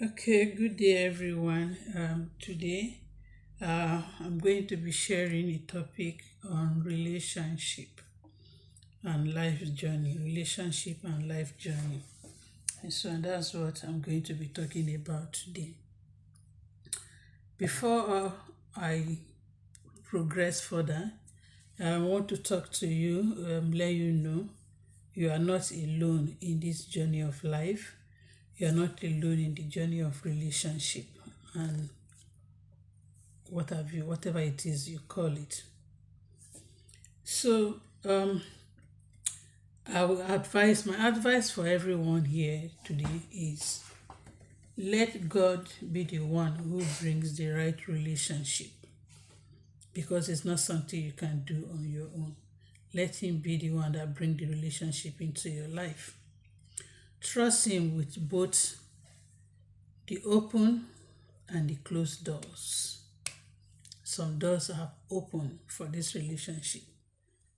Okay, good day everyone. Today I'm going to be sharing a topic on relationship and life journey. And so that's what I'm going to be talking about today. Before I progress further, I want to talk to you, let you know you are not alone in this journey of life. You are not alone in the journey of relationship and whatever it is you call it. So my advice for everyone here today is let God be the one who brings the right relationship, because it's not something you can do on your own. Let him be the one that brings the relationship into your life. Trust him with both the open and the closed doors. Some doors have opened for this relationship.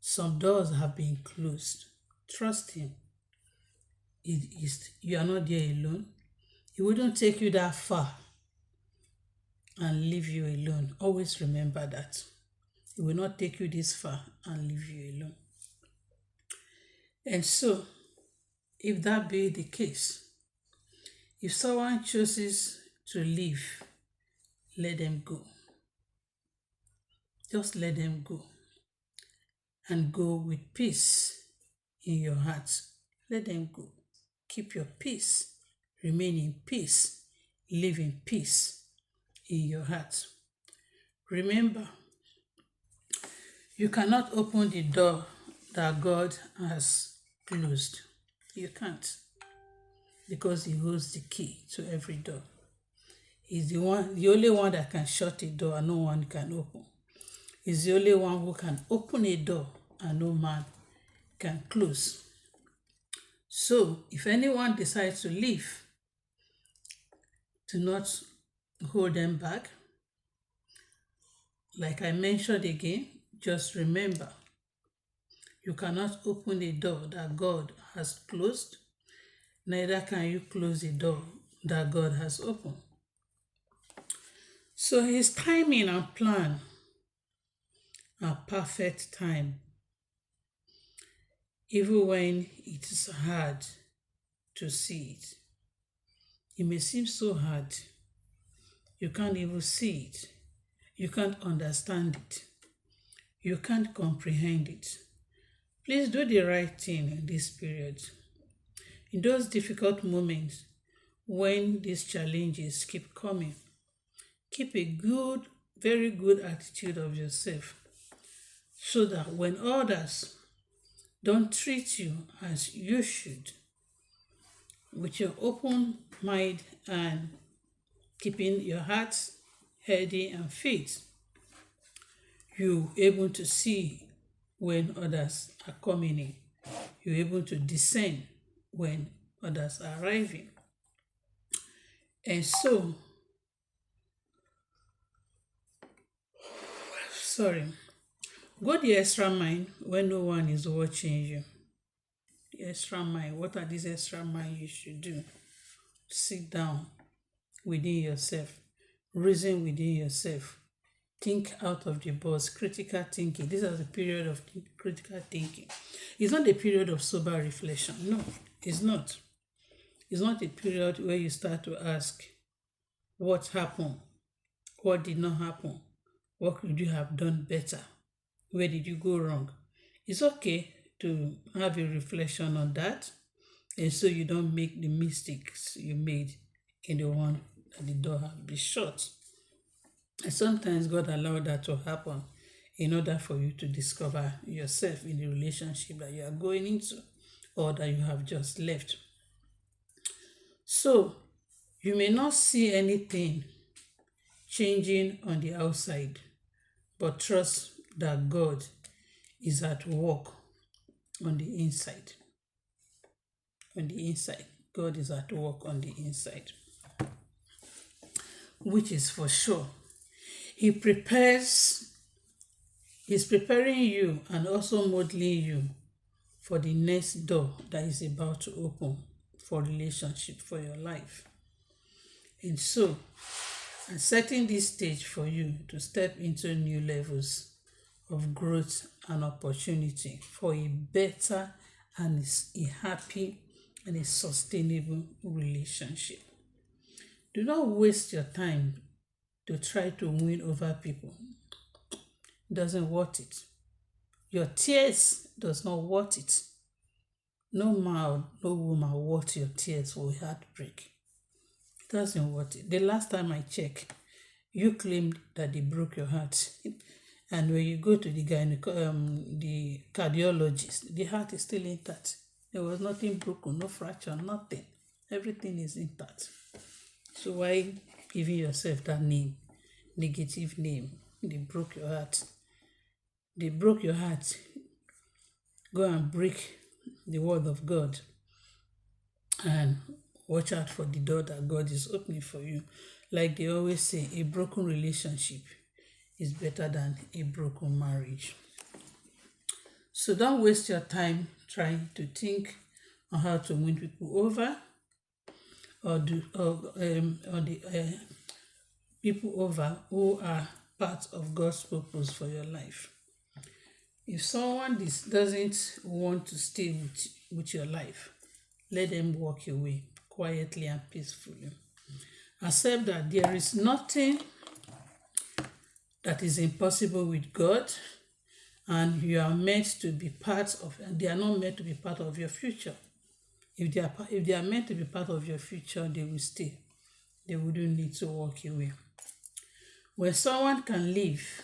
Some doors have been closed. Trust him. You are not there alone. He wouldn't take you that far and leave you alone. Always remember that. He will not take you this far and leave you alone. And so, if that be the case, if someone chooses to leave, let them go. Just let them go. And go with peace in your heart. Let them go. Keep your peace. Remain in peace. Live in peace in your heart. Remember, you cannot open the door that God has closed. You can't, because he holds the key to every door. He's the only one that can shut a door and no one can open. He's the only one who can open a door and no man can close. So, if anyone decides to leave, do not hold them back. Like I mentioned again, just remember, you cannot open a door that God has closed, neither can you close a door that God has opened. So his timing and plan are perfect time, even when it is hard to see it. It may seem so hard. You can't even see it. You can't understand it. You can't comprehend it. Please do the right thing in this period. In those difficult moments when these challenges keep coming, keep a good, very good attitude of yourself, so that when others don't treat you as you should, with your open mind and keeping your heart healthy and fit, you're able to see when others are coming in. You're able to discern when others are arriving. And so, go the extra mile when no one is watching you. The extra mile. What are these extra mile you should do? Sit down within yourself. Reason within yourself. Think out of the box. Critical thinking. This is a period of critical thinking. It's not a period of sober reflection. No, it's not. It's not a period where you start to ask, what happened? What did not happen? What could you have done better? Where did you go wrong? It's okay to have a reflection on that, and so you don't make the mistakes you made in the one that the door has been shut. And sometimes God allowed that to happen in order for you to discover yourself in the relationship that you are going into or that you have just left. So, you may not see anything changing on the outside, but trust that God is at work on the inside. On the inside. God is at work on the inside. Which is for sure. He's preparing you and also modeling you for the next door that is about to open for relationship, for your life. And so, I'm setting this stage for you to step into new levels of growth and opportunity for a better and a happy and a sustainable relationship. Do not waste your time to try to win over people. It doesn't worth it. Your tears does not worth it. No man, no woman worth your tears for heartbreak. It doesn't worth it. The last time I checked, you claimed that they broke your heart. And when you go to the the cardiologist, the heart is still intact. There was nothing broken, no fracture, nothing. Everything is intact. So why giving yourself that name, negative name? They broke your heart. They broke your heart. Go and break the word of God and watch out for the door that God is opening for you. Like they always say, a broken relationship is better than a broken marriage. So don't waste your time trying to think on how to win people over or the people over who are part of God's purpose for your life. If someone doesn't want to stay with your life, let them walk away quietly and peacefully. Accept that there is nothing that is impossible with God, and you are meant to be part of, and they are not meant to be part of your future. If they are meant to be part of your future, they will stay. They wouldn't need to walk away. When someone can leave,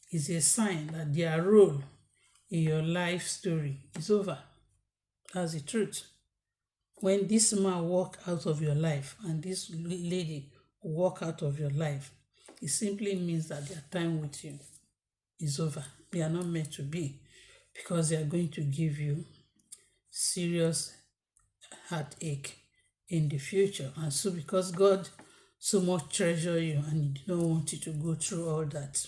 is a sign that their role in your life story is over. That's the truth. When this man walk out of your life and this lady walk out of your life, it simply means that their time with you is over. They are not meant to be, because they are going to give you serious heartache in the future. And so because God so much treasure you and He did not want you to go through all that,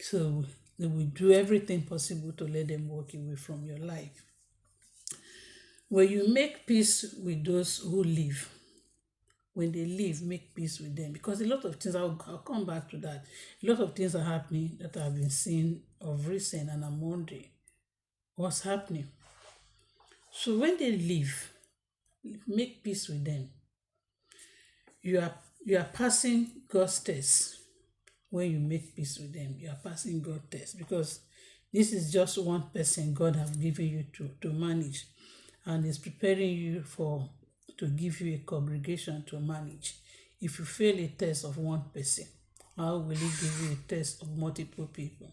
so they will do everything possible to let them walk away from your life. When you make peace with those who leave, when they leave, make peace with them. Because a lot of things, I'll come back to that. A lot of things are happening that I've been seeing of recent, and I'm wondering what's happening. So when they leave, make peace with them. You are passing God's test. When you make peace with them, you are passing God's test, because this is just one person God has given you to manage, and is preparing you to give you a congregation to manage. If you fail a test of one person, how will He give you a test of multiple people?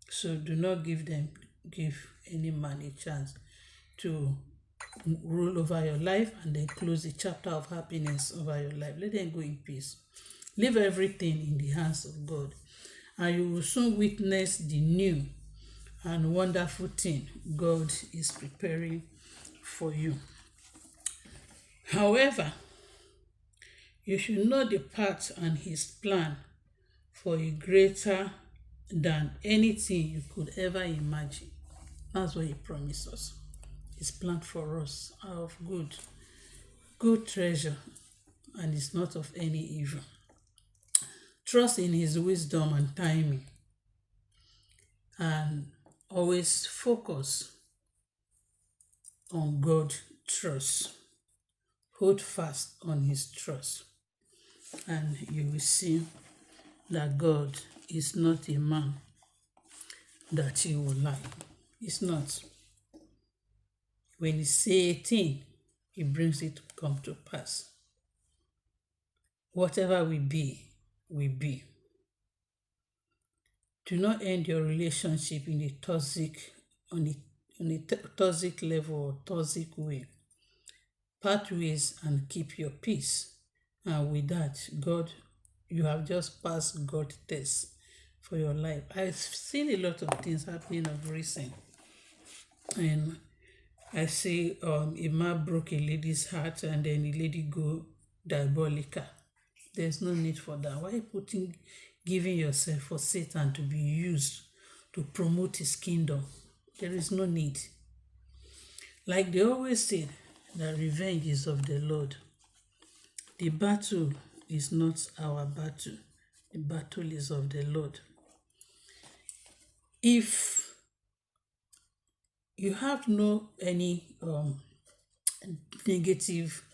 So do not give any man a chance to rule over your life and then close the chapter of happiness over your life. Let them go in peace. Leave everything in the hands of God, and you will soon witness the new and wonderful thing God is preparing for you. However, you should know the path and His plan for a greater than anything you could ever imagine. That's what He promised us. His plan for us are of good treasure, and is not of any evil. Trust in His wisdom and timing, and always focus on God's trust. Hold fast on His trust, and you will see that God is not a man that He will lie. It's not. When He say a thing, He brings it to come to pass. Whatever we be, we be. Do not end your relationship in a toxic level or toxic way. Part ways and keep your peace. And with that, God, you have just passed God's test for your life. I've seen a lot of things happening of recent, and I see a man broke a lady's heart, and then the lady go diabolical. There's no need for that. Why giving yourself for Satan to be used to promote his kingdom? There is no need. Like they always say, that revenge is of the Lord. The battle is not our battle. The battle is of the Lord. If you have no any negative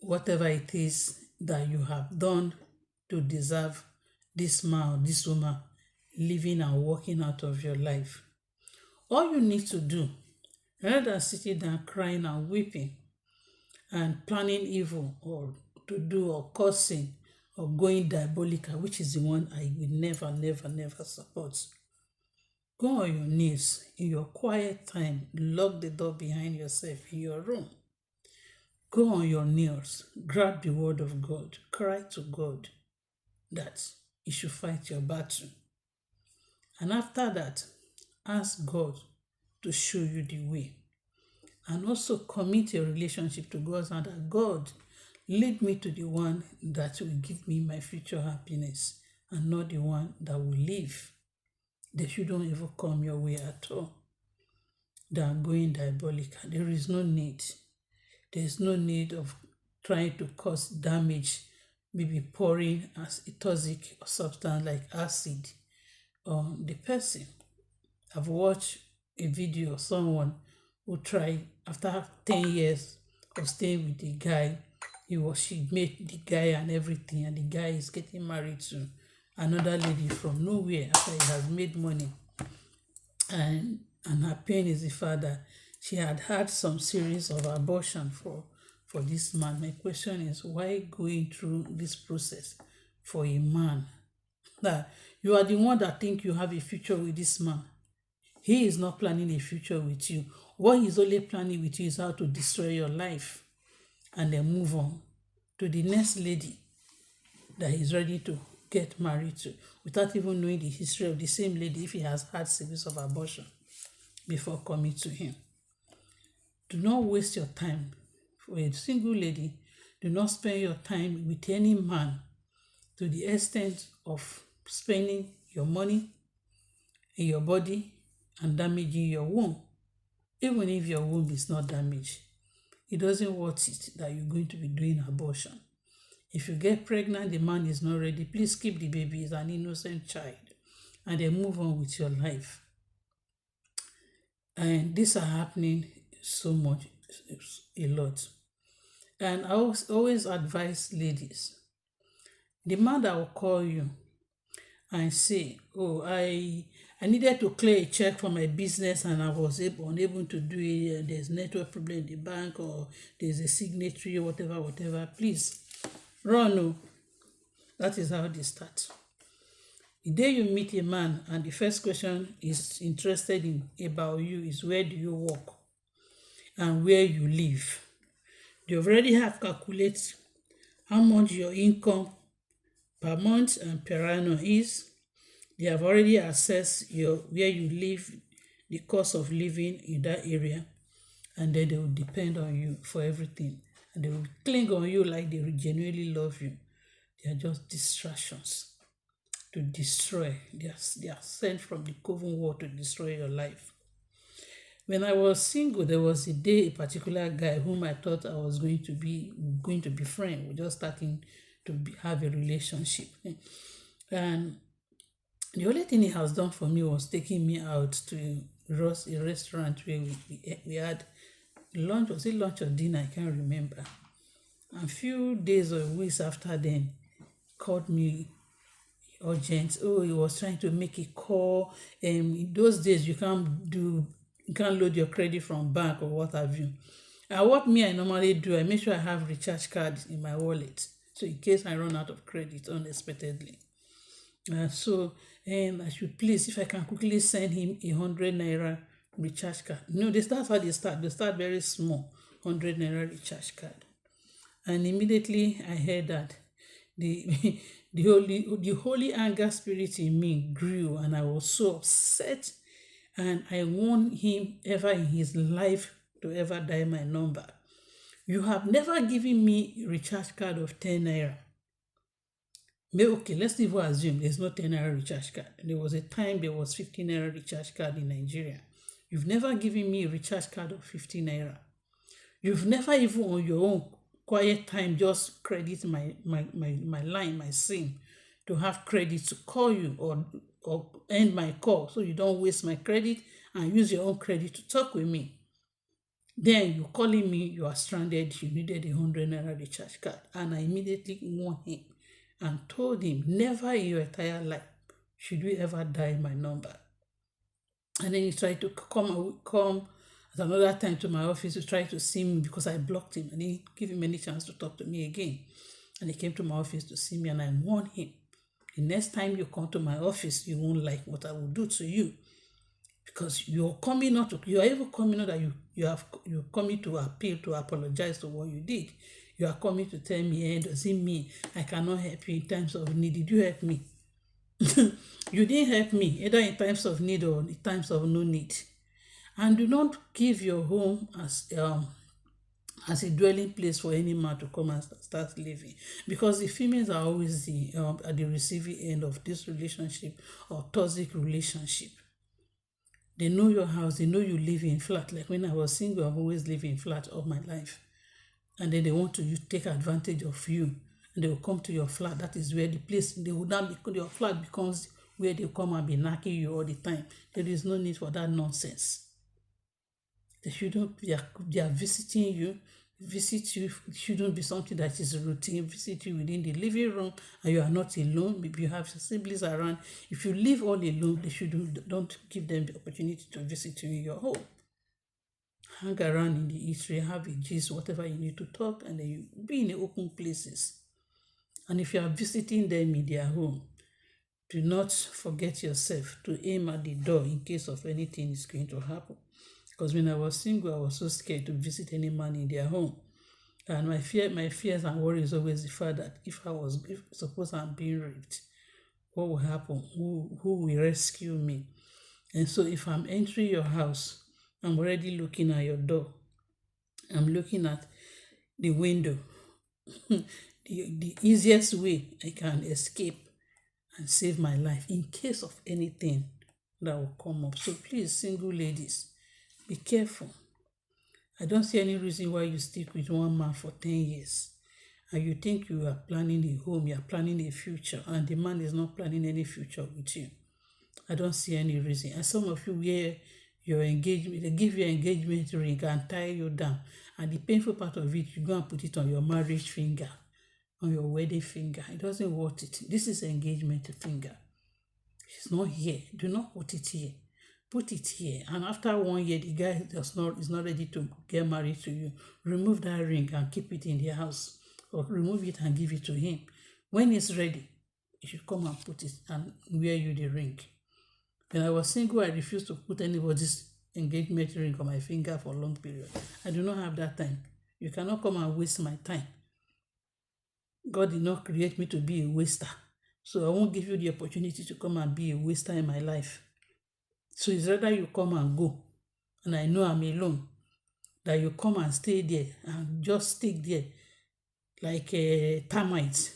whatever it is that you have done to deserve this man or this woman living and walking out of your life, all you need to do, rather than sitting down crying and weeping and planning evil or to do or cursing or going diabolical, which is the one I will never support. Go on your knees in your quiet time, lock the door behind yourself in your room. Go on your knees, grab the word of God, cry to God that He should fight your battle. And after that, ask God to show you the way. And also commit your relationship to God and that God lead me to the one that will give me my future happiness and not the one that will leave. They shouldn't ever come your way at all. They are going diabolical. There is no need. There is no need of trying to cause damage, maybe pouring as a toxic substance like acid on the person. I've watched a video of someone who tried, after 10 years of staying with the guy, she met the guy and everything, and the guy is getting married to another lady from nowhere after he has made money. And her pain is the fact that she had had some series of abortion for this man. My question is, why going through this process for a man that you are the one that think you have a future with this man? He is not planning a future with you. What he's only planning with you is how to destroy your life and then move on to the next lady that he's ready to get married to without even knowing the history of the same lady if he has had series of abortion before coming to him. Do not waste your time. For a single lady, do not spend your time with any man to the extent of spending your money in your body and damaging your womb. Even if your womb is not damaged, it doesn't worth it that you're going to be doing abortion. If you get pregnant, the man is not ready, please keep the baby as an innocent child and then move on with your life. And these are happening so much, a lot. And I always advise ladies, the man that will call you and say, oh, I needed to clear a check for my business and I was unable to do it, there's network problem in the bank or there's a signatory, whatever, please run. Oh. That is how they start. The day you meet a man and the first question is interested in about you is, where do you work and where you live? They already have calculated how much your income per month and per annum is. They have already assessed where you live, the cost of living in that area, and then they will depend on you for everything. And they will cling on you like they genuinely love you. They are just distractions to destroy. They are sent from the coven world to destroy your life. When I was single, there was a particular guy whom I thought I was going to be friends. We're just starting to have a relationship. And the only thing he has done for me was taking me out to a restaurant where we had lunch. Was it lunch or dinner? I can't remember. And a few days or weeks after then, called me urgent. Oh, he was trying to make a call. In those days, you can't load your credit from bank or what have you. And what I normally do, I make sure I have recharge cards in my wallet, so in case I run out of credit unexpectedly. So I should please, if I can quickly send him 100 naira recharge card. No, that's how they start. They start very small, 100 naira recharge card. And immediately I heard that the holy anger spirit in me grew, and I was so upset. And I warned him ever in his life to ever dial my number. You have never given me a recharge card of 10 naira. Okay, let's even assume there's no 10 naira recharge card. There was a time there was 15 naira recharge card in Nigeria. You've never given me a recharge card of 15 naira. You've never even on your own quiet time, just credit my line, my SIM, to have credit to call you or end my call so you don't waste my credit and use your own credit to talk with me. Then you calling me, you are stranded, you needed a 100 naira recharge card. And I immediately warned him and told him, never in your entire life should you ever dial my number. And then he tried to come at another time to my office to try to see me because I blocked him. I didn't give him any chance to talk to me again. And he came to my office to see me, and I warned him, the next time you come to my office, you won't like what I will do to you. Because you're even coming out that you're coming to appeal, to apologize to what you did. You are coming to tell me, does it mean I cannot help you in times of need? Did you help me? You didn't help me, either in times of need or in times of no need. And do not give your home as a dwelling place for any man to come and start living, because the females are always at the receiving end of this relationship or toxic relationship. They know your house, they know you live in flat. Like when I was single, I've always lived in flat all my life. And then they want to take advantage of you, and they will come to your flat. That is where the place, your flat becomes where they come and be knocking you all the time. There is no need for that nonsense. They are visiting you. Visit you shouldn't be something that is routine. Visit you within the living room and you are not alone. Maybe you have siblings around. If you live all alone, don't give them the opportunity to visit you in your home. Hang around in the eatery, have a gist, whatever you need to talk, and then you be in the open places. And if you are visiting them in their home, do not forget yourself to aim at the door in case of anything is going to happen. Because when I was single, I was so scared to visit any man in their home. And my fears and worries is always the fact that if suppose I'm being raped, what will happen? Who will rescue me? And so if I'm entering your house, I'm already looking at your door. I'm looking at the window. the easiest way I can escape and save my life in case of anything that will come up. So please, single ladies, be careful. I don't see any reason why you stick with one man for 10 years and you think you are planning a home, you are planning a future, and the man is not planning any future with you. I don't see any reason. And some of you wear your engagement, they give you an engagement ring and tie you down, and the painful part of it, you go and put it on your marriage finger, on your wedding finger. It doesn't worth it. This is engagement finger. It's not here. Do not put it here. Put it here, and after 1 year, the guy is not ready to get married to you. Remove that ring and keep it in the house, or remove it and give it to him. When it's ready, you should come and put it and wear you the ring. When I was single, I refused to put anybody's engagement ring on my finger for a long period. I do not have that time. You cannot come and waste my time. God did not create me to be a waster, so I won't give you the opportunity to come and be a waster in my life. So it's rather you come and go, and I know I'm alone, that you come and stay there and just stick there like a termite,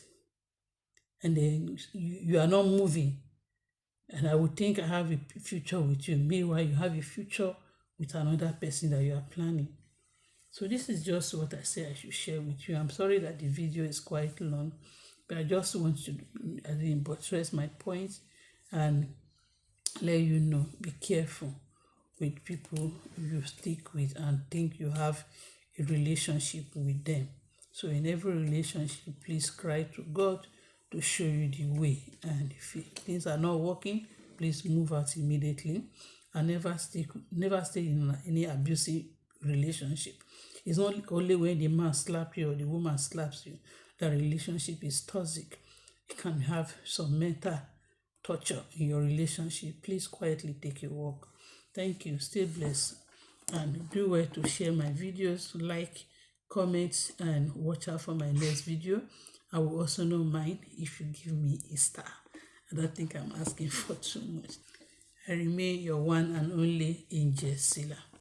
and then you are not moving, and I would think I have a future with you. Meanwhile, you have a future with another person that you are planning. So this is just what I say I should share with you. I'm sorry that the video is quite long, but I just want to buttress my point and let you know, be careful with people you stick with and think you have a relationship with them. So in every relationship, please cry to God to show you the way. And if things are not working, please move out immediately and never stay in any abusive relationship. It's not only when the man slaps you or the woman slaps you that relationship is toxic. You can have some mental torture in your relationship. Please quietly take a walk. Thank you. Stay blessed, and do well to share my videos, like, comment, and watch out for my next video. I will also not mind if you give me a star. I don't think I'm asking for too much. I remain your one and only ANGELSCILLA.